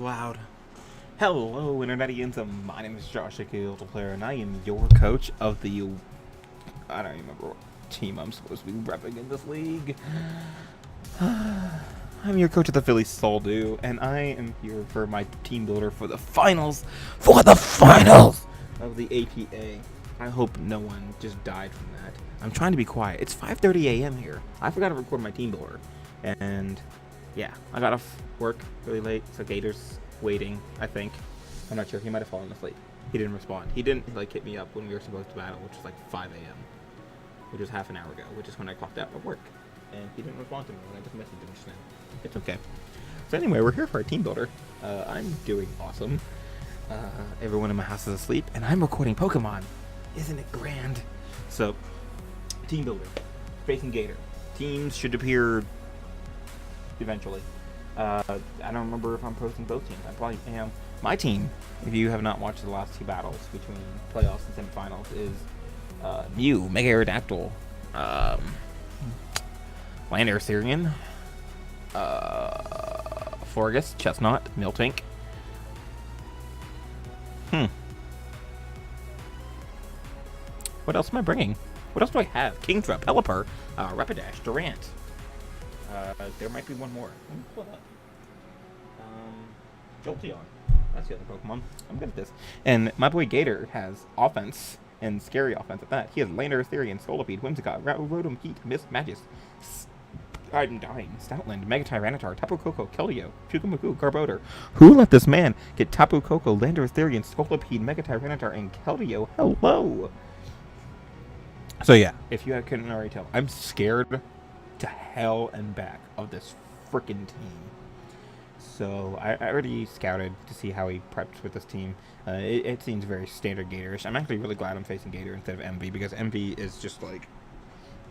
loud. Hello, UnderTheRadar. My name is Josh, aka ultraplayer, and I am your coach of the... I don't remember what team I'm supposed to be repping in this league. I'm your coach of the Philly Soldu, and I am here for my team builder for the finals. For the finals of the APA. I hope no one just died from that. I'm trying to be quiet. It's 5:30 a.m. here. I forgot to record my team builder, and yeah, I got off work really late, so Gators waiting, I think. I'm not sure. He might have fallen asleep. He didn't respond. He didn't like hit me up when we were supposed to battle, which was like 5 a.m., which was half an hour ago, which is when I clocked out of work. And he didn't respond to me when I just messaged him just now. It's okay. So anyway, we're here for a team builder. I'm doing awesome. Everyone in my house is asleep, and I'm recording Pokemon. Isn't it grand? So, team builder, facing Gator. Teams should appear eventually. I don't remember if I'm posting both teams. I probably am. My team, if you have not watched the last two battles between playoffs and semifinals, is Mew, Mega Aerodactyl, Leader Geo, Forgus, Chestnut, Miltank. What else am I bringing? What else do I have? Kingdra, Pelipper, Rapidash, Durant. There might be one more. Let me pull it up. Jolteon. That's the other Pokemon. I'm good at this. And my boy Gator has offense, and scary offense at that. He has Leader Geo, Scolipede, Whimsicott, Rotom, Heat, Mist, Magis, I'm dying, Stoutland, Mega Tyranitar, Tapu Koko, Keldeo, Pukumaku, Garbodor. Who let this man get Tapu Koko, Leader Geo, Scolipede, Mega Tyranitar, and Keldeo? Hello! So yeah, if you couldn't already tell, I'm scared to hell and back of this freaking team. So I already scouted to see how he prepped with this team. It seems very standard Gatorish. I'm actually really glad I'm facing Gator instead of Emvee, because Emvee is just like...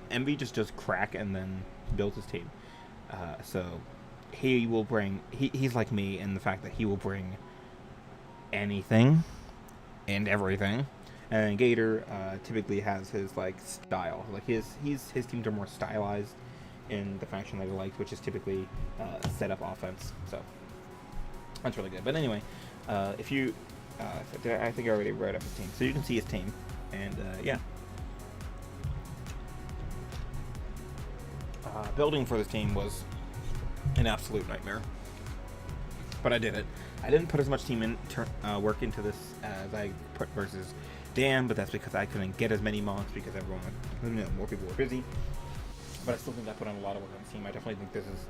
Emvee just does crack and then builds his team. So he will bring... He's like me in the fact that he will bring anything and everything. And Gator typically has his like style. Like his teams are more stylized in the faction that he likes, which is typically set up offense. So that's really good. But anyway, if you, I think I already wrote up his team, so you can see his team, and yeah. Building for this team was an absolute nightmare, but I did it. I didn't put as much team work into this as I put versus Dan, but that's because I couldn't get as many mons because everyone, more people were busy. But I still think I put on a lot of work on the team. I definitely think this is,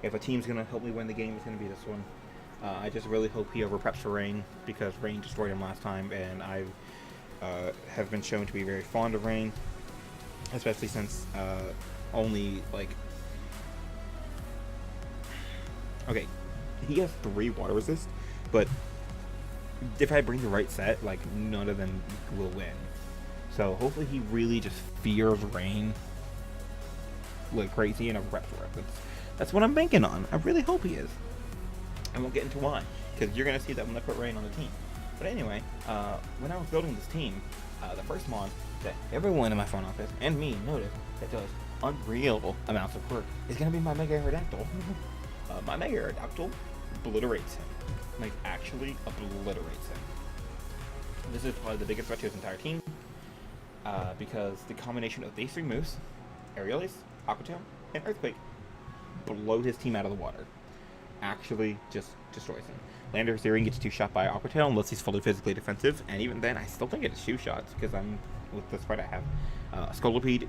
if a team's going to help me win the game, it's going to be this one. I just really hope he overpreps for Rain, because Rain destroyed him last time, and I have been shown to be very fond of Rain, especially since only, like... Okay, he has 3 water resist, but if I bring the right set, like, none of them will win. So hopefully he really just fears Rain like crazy and overpreps for it. That's what I'm banking on. I really hope he is. I won't get into why, because you're going to see that when I put Rain on the team. But anyway, when I was building this team, the first mon that everyone in my front office and me noticed that does unreal amounts of work is going to be my Mega Aerodactyl. My Mega Aerodactyl obliterates him. Like, actually obliterates him. This is probably the biggest threat to his entire team, because the combination of these 3 moves, Aerial Ace, Aqua Tail, and Earthquake, blow his team out of the water. Actually just destroys him. Leader Geo gets 2 shot by Aqua Tail unless he's fully physically defensive, and even then I still think it is 2 shots because I'm with the spread I have. Scolipede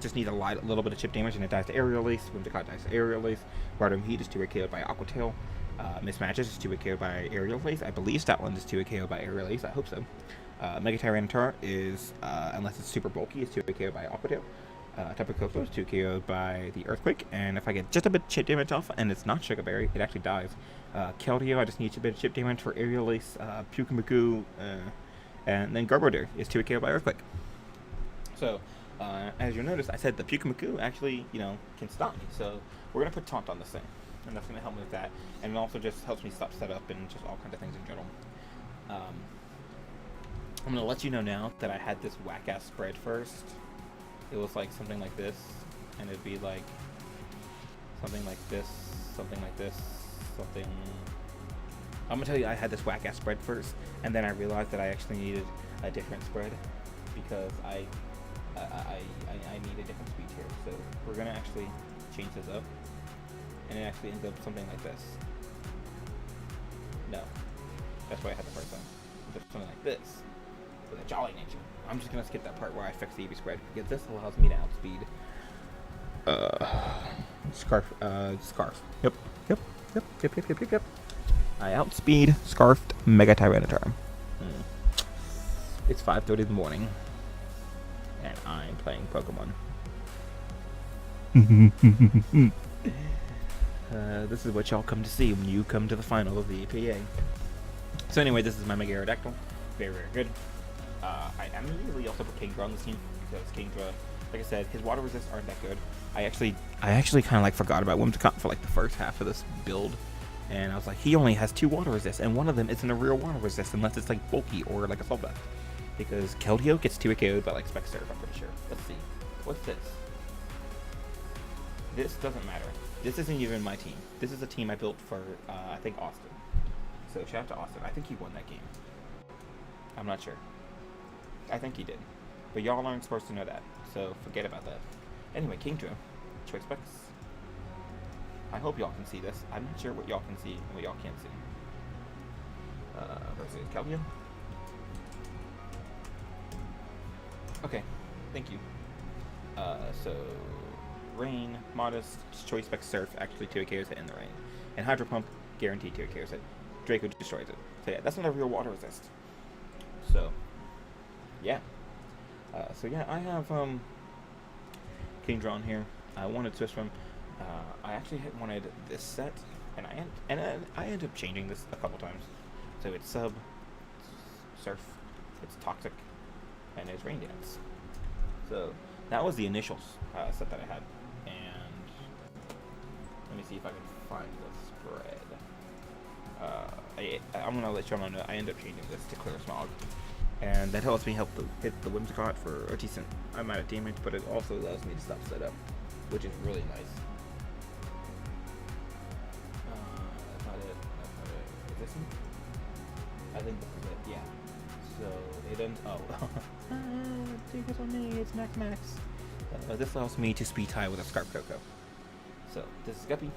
just needs a little bit of chip damage and it dies to Aerial Ace. Whimsicott dies to Aerial Ace. Rotom Heat is 2-hit KO'd by Aqua Tail. Mismatches is 2-hit KO'd by Aerial Ace. I believe Stoutland is 2-hit KO'd by Aerial Ace. I hope so. Mega Tyranitar is, unless it's super bulky, is 2-hit KO'd by Aqua Tail. Tapu Koko is 2 KO'd by the Earthquake, and if I get just a bit of chip damage off, and it's not Sugar Berry, it actually dies. Keldeo, I just need a bit of chip damage for Aerial Ace, Pukumaku, and then Garbodor is 2 KO'd by Earthquake. So, as you'll notice, I said the Pukumaku actually, can stop me, so we're going to put Taunt on this thing, and that's going to help me with that, and it also just helps me stop setup and just all kinds of things in general. I'm going to let you know now that I had this whack-ass spread first. It was like something like this, and it'd be like something like this, something like this, something I'm gonna tell you, I had this whack-ass spread first, and then I realized that I actually needed a different spread because I need a different speed here. So we're gonna actually change this up, and it actually ends up something like this. No, that's why I had the first time. It's something like this with a jolly nature. I'm just gonna skip that part where I fix the EV spread because this allows me to outspeed Scarf. Yep. I outspeed Scarfed Mega Tyranitar. It's 5:30 in the morning, and I'm playing Pokemon. This is what y'all come to see when you come to the final of the EPA. So anyway, this is my Mega Aerodactyl. Very, very good. I immediately also put Kingdra on this team because Kingdra, like I said, his water resists aren't that good. I actually kind of like forgot about Whimsicott for like the first half of this build, and I was like, he only has 2 water resists, and one of them isn't a real water resist unless it's like bulky or like a Assault Vest. Because Keldeo gets 2 KO'd by like Spec Surf, I'm pretty sure. Let's see. What's this? This doesn't matter. This isn't even my team. This is a team I built for, I think, Austin. So shout out to Austin. I think he won that game. I'm not sure. I think he did. But y'all aren't supposed to know that. So forget about that. Anyway, Kingdra. Choice specs. I hope y'all can see this. I'm not sure what y'all can see and what y'all can't see. Versus Keldeo. Okay. Thank you. So Rain, Modest, Choice Spec Surf actually 2 KOs it in the rain. And Hydro Pump, guaranteed 2 KOs it. Draco destroys it. So yeah, that's not a real water resist. So yeah. I have Kingdra on here. I wanted to switch from I actually wanted this set, and I ended up changing this a couple times. So it's Sub, it's Surf, it's Toxic, and it's Rain Dance. So that was the initial set that I had, and let me see if I can find the spread. I'm gonna let y'all know I ended up changing this to Clear Smog, and that helps me hit the Whimsicott for a decent amount of damage, but it also allows me to stop setup, which is really nice. That's not it. Is this it? I think this is it, yeah. So it ends. Oh. Take it on me, it's Max. This allows me to speed tie with a Scarf Coco. So this is Guppy.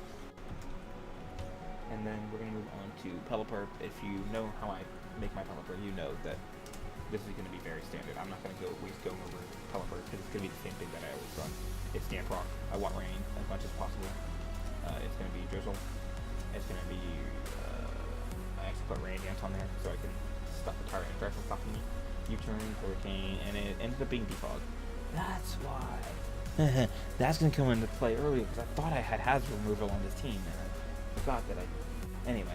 And then we're going to move on to Pelipper. If you know how I make my Pelipper, you know that this is going to be very standard. I'm not going to waste going over Pelipper because it's going to be the same thing that I always run. It's Damp Rock. I want rain as much as possible. It's going to be Drizzle. It's going to be... I actually put Rain Dance on there so I can stop the target and from stopping me. U-turn, Hurricane, and it ended up being Defog. That's why. That's going to come into play earlier because I thought I had Hazard removal on this team and I forgot that I... Anyway,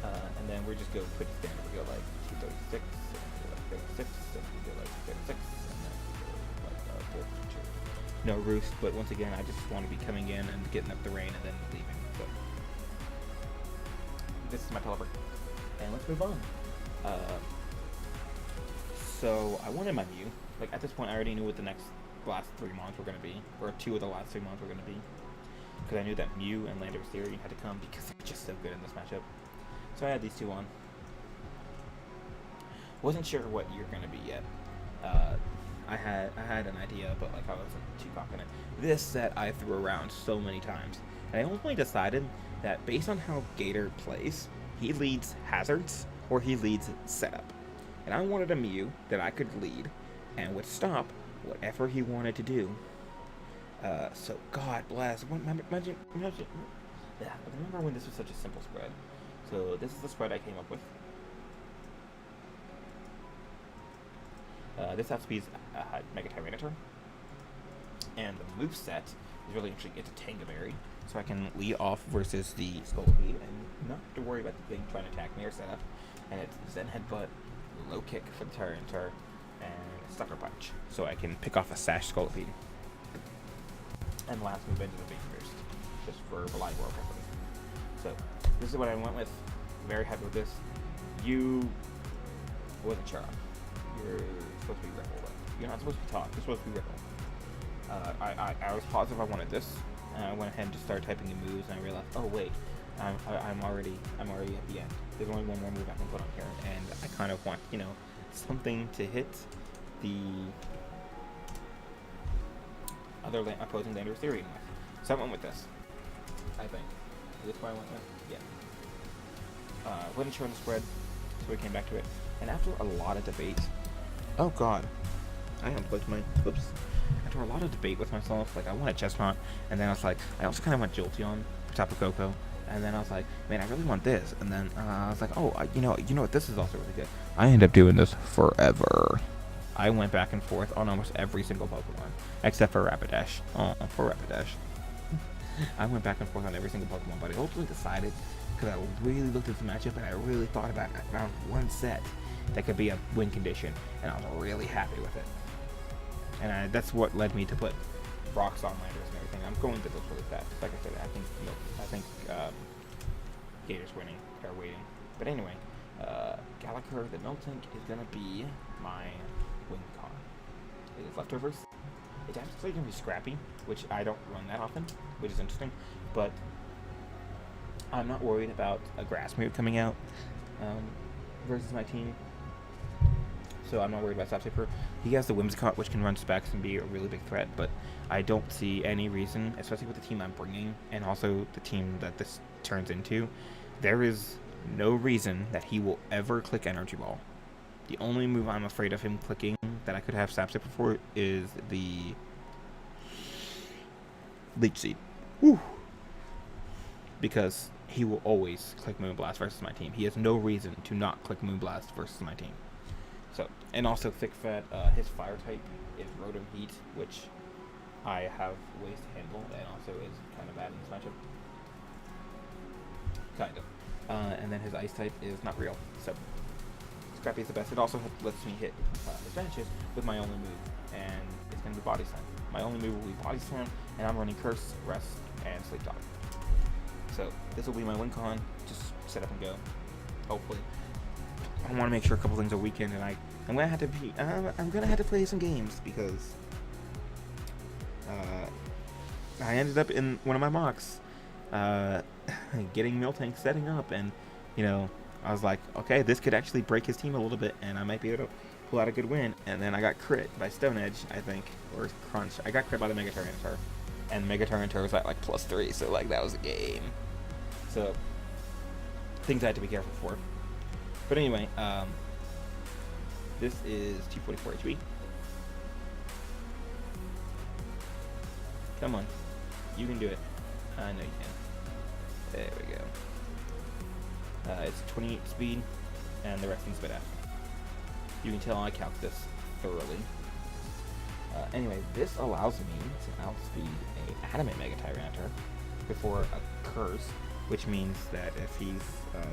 and then we're just go pretty standard. We go like 236, and we go like 36, and we go like 36, and then we go like 452. No Roost, but once again, I just want to be coming in and getting up the rain and then leaving. So this is my Pelipper. And let's move on. So I wanted my Mew. Like at this point, I already knew what the last 3 mons were going to be, or 2 of the last 3 mons were going to be. Because I knew that Mew and Lander Theory had to come because they're just so good in this matchup. So I had these 2 on. Wasn't sure what you're going to be yet. I had an idea, but like I wasn't too confident. This set I threw around so many times, and I ultimately decided that based on how Gator plays, he leads hazards or he leads setup. And I wanted a Mew that I could lead and would stop whatever he wanted to do. So God bless. Remember when this was such a simple spread? So this is the spread I came up with. This outspeeds Mega Tyranitar. And the moveset is really interesting. It's a Tangaberry. So I can lead off versus the Scolipede and not have to worry about the thing trying to attack me or setup. And it's Zen Headbutt, Low Kick for the Tyranitar, and Sucker Punch. So I can pick off a Sash Scolipede. And last move into the Big Burst, just for reliable purposes. So this is what I went with. Very happy with this. You wasn't sure. You're supposed to be Ripple, but you're not supposed to be Talk. You're supposed to be Ripple. I was positive I wanted this, and I went ahead and just started typing in moves, and I realized, oh wait, I'm already at the end. There's only one more move I can put on here, and I kind of want, you know, something to hit the other opposing Lander's theory with. So I went with this, I think. Is this what I went with? Yeah. Wasn't sure on the spread, so we came back to it. And after a lot of debate, oh god, I unplugged my, oops. After a lot of debate with myself, like I wanted Chestnut, and then I was like, I also kind of want Jolteon for Tapu Koko, and then I was like, man, I really want this, and then I was like, oh, you know what, this is also really good. I ended up doing this forever. I went back and forth on almost every single Pokemon, except for Rapidash. Oh, for Rapidash. I went back and forth on every single Pokemon, but I ultimately decided, because I really looked at the matchup, and I really thought about it, I found one set that could be a win condition, and I was really happy with it. And that's what led me to put rocks on Landers and everything. I'm going through this really fast. Like I said, I think Gators winning or waiting. But anyway, Gallagher the Miltank is gonna be my win con. It is leftovers. It's actually gonna be Scrappy, which I don't run that often, which is interesting. But I'm not worried about a grass move coming out versus my team. So I'm not worried about Sapsaper. He has the Whimsicott, which can run specs and be a really big threat, but I don't see any reason, especially with the team I'm bringing, and also the team that this turns into, there is no reason that he will ever click Energy Ball. The only move I'm afraid of him clicking that I could have Sapsaper for is the Leech Seed. Woo! Because he will always click Moonblast versus my team. He has no reason to not click Moonblast versus my team. So, and also Thick Fat, his fire type is Rotom Heat, which I have ways to handle, and also is kind of bad in this matchup. Kind of. And then his ice type is not real. So, Scrappy is the best. It also lets me hit advantages with my only move, and it's going to be Body Slam. My only move will be Body Slam, and I'm running Curse, Rest, and Sleep Talk. So, this will be my win con. Just set up and go. Hopefully. I want to make sure a couple things are weekend, and I'm gonna have to play some games because I ended up in one of my mocks getting Miltank setting up, and you know I was like, okay, this could actually break his team a little bit, and I might be able to pull out a good win. And then I got crit by Stone Edge, I think, or Crunch. I got crit by the Mega Tyranitar, and Mega Tyranitar was at like +3, so like that was a game. So things I had to be careful for. But anyway, this is 244 HP. Come on. You can do it. I know you can. There we go. It's 28 speed, and the rest can spit after. You can tell I calc this thoroughly. Anyway, this allows me to outspeed a Adamant Mega Tyranitar before a Curse, which means that if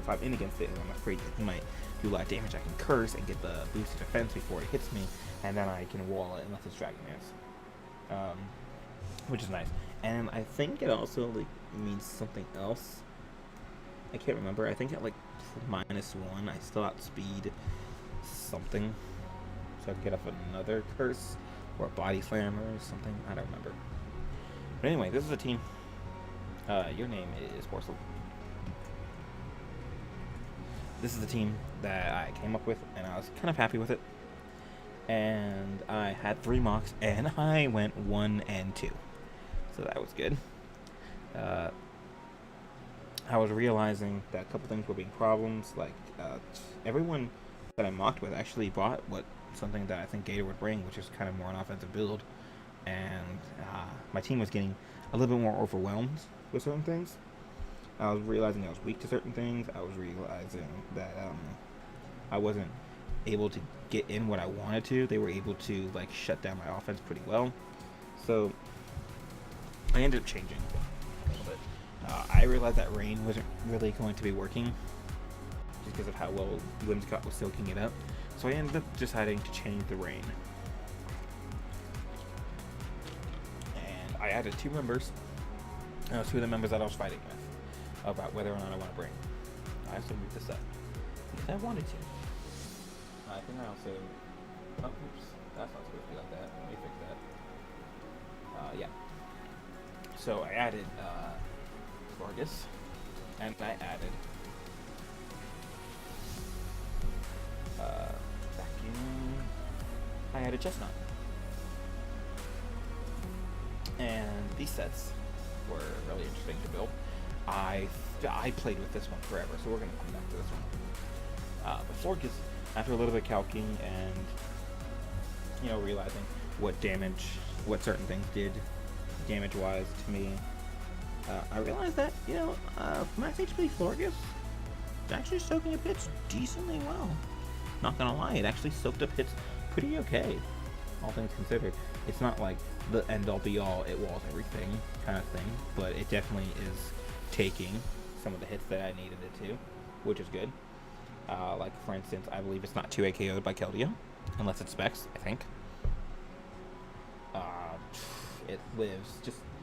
I'm in against it and I'm afraid that he might do a lot of damage, I can Curse and get the boosted defense before it hits me, and then I can wall it unless it's Dragon Dance, which is nice. And I think it also like means something else. I can't remember. I think at like -1, I still outspeed something, so I can get up another Curse or a Body Slam or something. I don't remember. But anyway, this is a team. Your name is Porcelain. This is the team that I came up with, and I was kind of happy with it. And I had 3 mocks, and I went 1 and 2. So that was good. I was realizing that a couple things were being problems. Like, everyone that I mocked with actually bought something that I think Gator would bring, which is kind of more an offensive build. And my team was getting a little bit more overwhelmed with certain things. I was realizing I was weak to certain things. I was realizing that I wasn't able to get in what I wanted to. They were able to like shut down my offense pretty well. So I ended up changing a little bit. I realized that Rain wasn't really going to be working just because of how well Whimsicott was soaking it up. So I ended up deciding to change the Rain. And I added 2 members. 2 of the members that I was fighting with about whether or not I want to bring. I also moved this up because I wanted to. I think I also. Oh, oops. That's not supposed to be like that. Let me fix that. Yeah. So I added Vargas And I added I added Chestnut. And these sets were really interesting to build. I played with this one forever, so we're going to come back to this one. But Florges, after a little bit of calcing and, you know, realizing what certain things did damage-wise to me, I realized that, you know, Max HP Florges is actually soaking up hits decently well. Not gonna lie, it actually soaked up hits pretty okay, all things considered. It's not like the end-all be-all, it walls everything kind of thing, but it definitely is taking some of the hits that I needed it to, which is good. Like, for instance, I believe it's not 2 KO'd by Keldeo, unless it's Specs, I think. It lives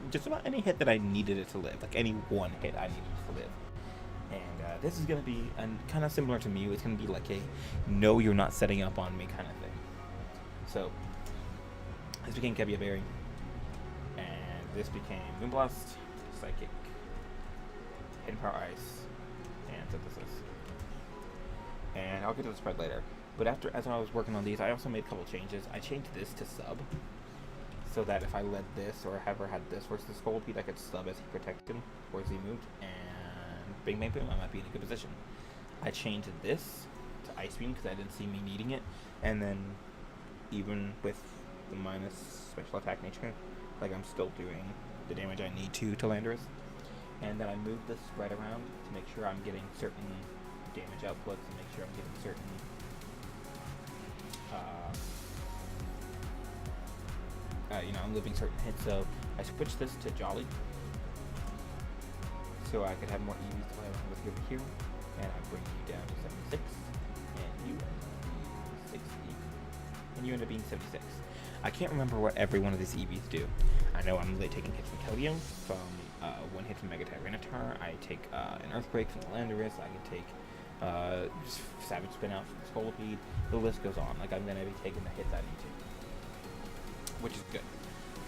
just about any hit that I needed it to live, like any one hit I needed it to live. And this is going to be kind of similar to Mew. It's going to be like a no, you're not setting up on me kind of thing. So, this became Kebia Berry, and this became Moonblast, Psychic, Hidden Power Ice, and Synthesis. And I'll get to the spread later. But as I was working on these, I also made a couple changes. I changed this to sub, so that if I led this or ever had this versus the Scolipede, I could sub as he protected or as he moved, and Big Bang Boom, I might be in a good position. I changed this to Ice Beam because I didn't see me needing it, and then even with the minus special attack nature, like I'm still doing the damage I need to Landorus. And then I moved the spread around to make sure I'm getting certain damage outputs and make sure I'm getting certain you know, I'm living certain hits. So I switched this to Jolly so I could have more EVs to play around with over here, and I bring you down to 76, and you end up being 60, and you end up being 76. I can't remember what every one of these EVs do. I know I'm taking hits from Keldeo, from one hit from Mega Tyranitar. I take an Earthquake from the Landorus. I can take Savage Spin out from the Scolipede. The list goes on. Like, I'm going to be taking the hits I need to, which is good.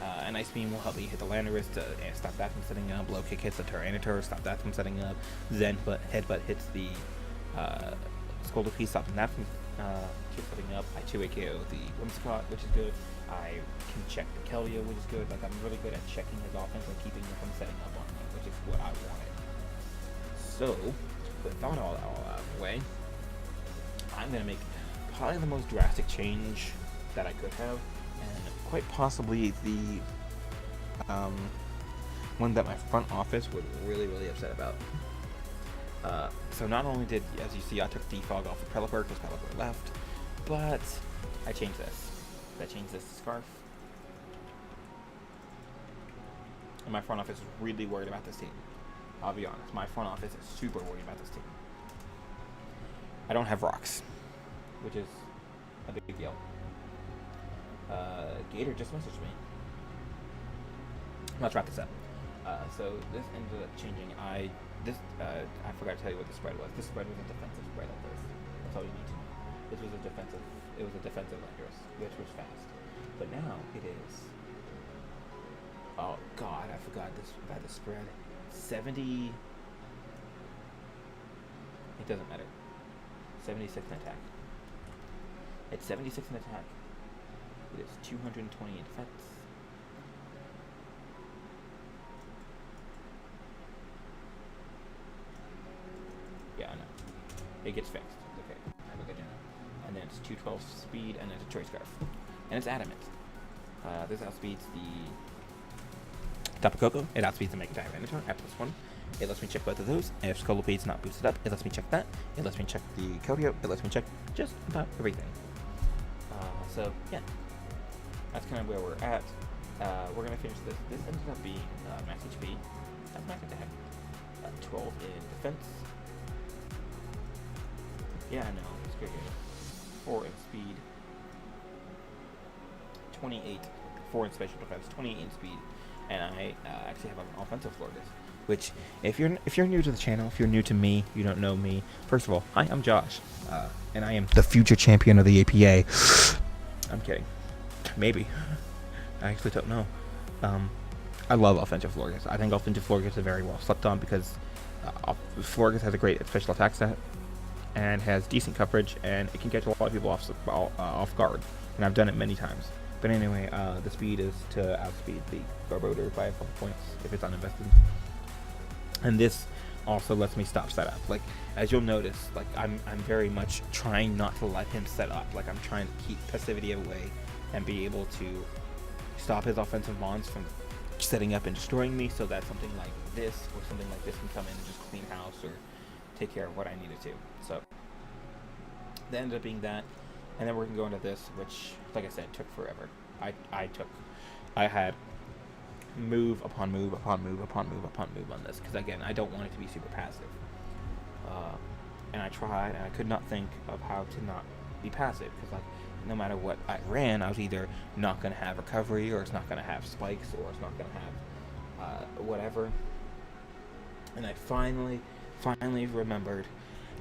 An Ice Beam will help me hit the Landorus to stop that from setting up. Low Kick hits the Tyranitar, stop that from setting up. Zen Headbutt hits the Scolipede, stopping that from setting up. I 2 KO the Whimsicott, which is good. I can check the Keldeo, which is good. Like, I'm really good at checking his offense and keeping him from setting up on me, which is what I wanted. So, with that all out of the way, I'm going to make probably the most drastic change that I could have, and quite possibly the one that my front office would really, really upset about. So not only did, as you see, I took Defog off of Pelipper because Pelipper left, but I changed this. I changed this to Scarf. And my front office is really worried about this team. I'll be honest, my front office is super worried about this team. I don't have rocks, which is a big deal. Gator just messaged me. Let's wrap this up. So this ended up changing. I forgot to tell you what the spread was. This spread was a defensive spread at first. That's all you need to know. This was a defensive. It was a defensive Landorus, which was fast. But now it is. Oh God, I forgot this about the spread. 70. It doesn't matter. 76 in attack. It's 76 in attack. It is 220 in defense. Yeah, I know. It gets fixed. It's okay. I look at it. And then it's 212 speed, and then it's a Choice Scarf. And it's Adamant. This outspeeds the Tapu Koko. It outspeeds the Mega Tyranitar after this one. It lets me check both of those. And if Scolopede's not boosted up, it lets me check that. It lets me check the Keldeo. It lets me check just about everything. So, yeah. That's kind of where we're at. We're going to finish this. This ended up being max HP. That's max attack. 12 in defense. Yeah, I know. It's great. 4 in speed. 28. 4 in special defense. 28 in speed. And I actually have an offensive Florges. Which, if you're new to the channel, if you're new to me, you don't know me. First of all, hi, I'm Josh, and I am the future champion of the APA. I'm kidding. Maybe. I actually don't know. I love offensive Florges. I think offensive Florges are very well slept on because Florgus has a great special attack stat and has decent coverage, and it can catch a lot of people off guard. And I've done it many times. But anyway, the speed is to outspeed the Garbodor by a couple points if it's uninvested. And this also lets me stop setup. Like, as you'll notice, like I'm very much trying not to let him set up. Like, I'm trying to keep passivity away and be able to stop his offensive mons from setting up and destroying me, so that something like this or something like this can come in and just clean house or take care of what I needed to. So that ended up being that, and then we're gonna go into this, which, like I said, took forever. I had move upon move upon move upon move upon move on this, because again, I don't want it to be super passive. And I tried, and I could not think of how to not be passive, because like no matter what I ran, I was either not going to have recovery, or it's not going to have spikes, or it's not going to have whatever. And I finally remembered,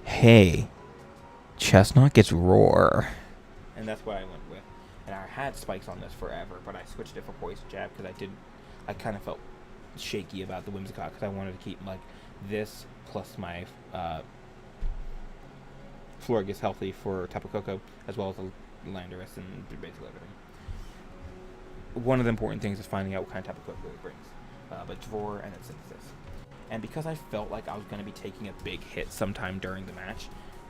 hey, Chestnut gets Roar. And that's what I went with. And I had spikes on this forever, but I switched it for Poison Jab because I kind of felt shaky about the Whimsicott, because I wanted to keep like this plus my Florgus healthy for Tapu Koko, as well as the Landorus and basically everything. One of the important things is finding out what kind of Tapu Koko it brings. But Drawer and then Synthesis. And because I felt like I was going to be taking a big hit sometime during the match,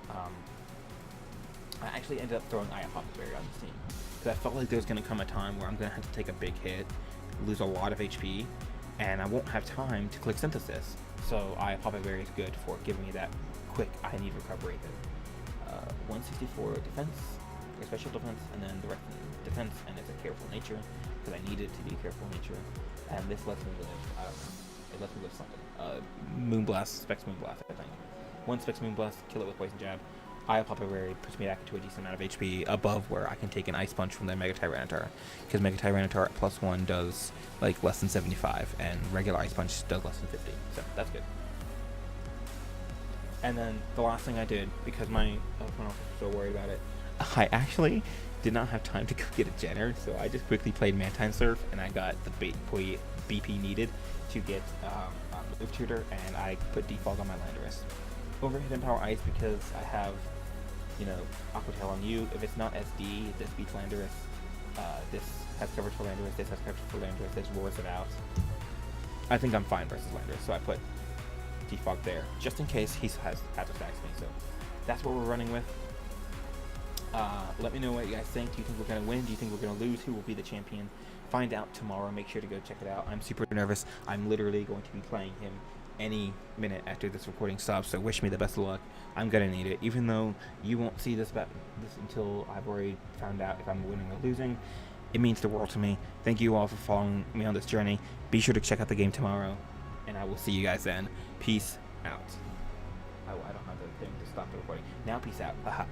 I actually ended up throwing iPoPaberry on this team. Because I felt like there's going to come a time where I'm going to have to take a big hit, lose a lot of HP, and I won't have time to click Synthesis. So iPoPaberry is good for giving me that quick I need recovery hit. 164 defense, special defense, and then the rest of defense, and it's a careful nature, because I needed to be careful nature, and this lets me live, I don't know, it lets me live something. Moonblast, Specs Moonblast, I think. One Specs Moonblast, kill it with Poison Jab. iPoPaberry puts me back into a decent amount of HP above where I can take an Ice Punch from the Mega Tyranitar, because Mega Tyranitar at +1 does like less than 75, and regular Ice Punch does less than 50, so that's good. And then the last thing I did, because my opponent was so worried about it, I actually did not have time to go get a Jenner, so I just quickly played Mantine Surf, and I got the BP needed to get Move Tutor, and I put Defog on my Landorus. Overhit and Power Ice because I have, you know, Aqua Tail on you. If it's not SD, this beats Landorus. This has coverage for Landorus, this has coverage for Landorus, this roars it out. I think I'm fine versus Landorus, so I put Defog there, just in case he has to stacks me. So that's what we're running with. Let me know what you guys think. Do you think we're going to win? Do you think we're going to lose? Who will be the champion? Find out tomorrow. Make sure to go check it out. I'm super nervous. I'm literally going to be playing him any minute after this recording stops, so wish me the best of luck. I'm going to need it. Even though you won't see this until I've already found out if I'm winning or losing, it means the world to me. Thank you all for following me on this journey. Be sure to check out the game tomorrow, and I will see you guys then. Peace out. Oh, I don't have the thing to stop the recording. Now peace out. Aha.